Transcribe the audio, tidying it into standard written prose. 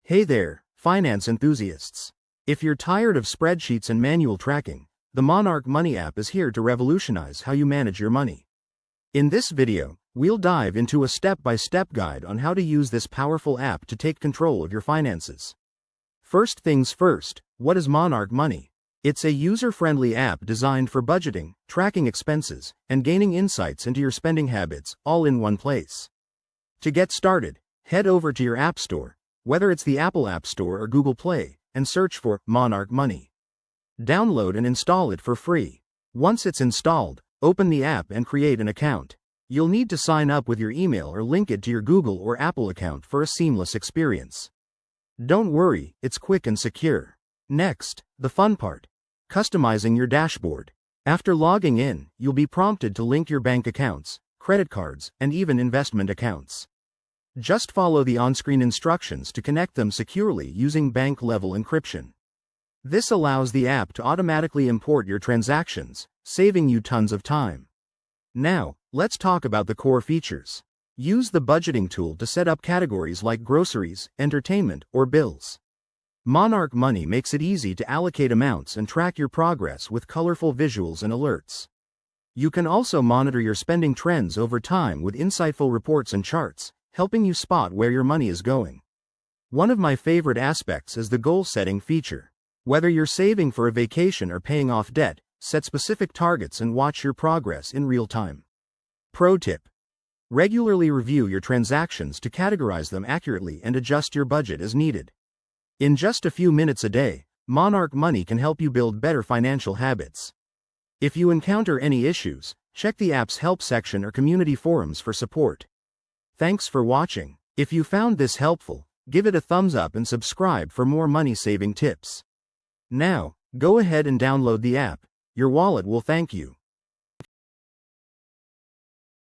Hey there, finance enthusiasts. If you're tired of spreadsheets and manual tracking, the Monarch Money app is here to revolutionize how you manage your money. In this video, we'll dive into a step-by-step guide on how to use this powerful app to take control of your finances. First things first, what is Monarch Money? It's a user-friendly app designed for budgeting, tracking expenses, and gaining insights into your spending habits, all in one place. To get started, head over to your App Store, whether it's the Apple App Store or Google Play, and search for Monarch Money. Download and install it for free. Once it's installed, open the app and create an account. You'll need to sign up with your email or link it to your Google or Apple account for a seamless experience. Don't worry, it's quick and secure. Next, the fun part. Customizing your dashboard. After logging in, you'll be prompted to link your bank accounts, credit cards, and even investment accounts. Just follow the on-screen instructions to connect them securely using bank-level encryption. This allows the app to automatically import your transactions, saving you tons of time. Now, let's talk about the core features. Use the budgeting tool to set up categories like groceries, entertainment, or bills. Monarch Money makes it easy to allocate amounts and track your progress with colorful visuals and alerts. You can also monitor your spending trends over time with insightful reports and charts, helping you spot where your money is going. One of my favorite aspects is the goal-setting feature. Whether you're saving for a vacation or paying off debt, set specific targets and watch your progress in real time. Pro tip: regularly review your transactions to categorize them accurately and adjust your budget as needed. In just a few minutes a day, Monarch Money can help you build better financial habits. If you encounter any issues, check the app's help section or community forums for support. Thanks for watching. If you found this helpful, give it a thumbs up and subscribe for more money-saving tips. Now, go ahead and download the app. Your wallet will thank you.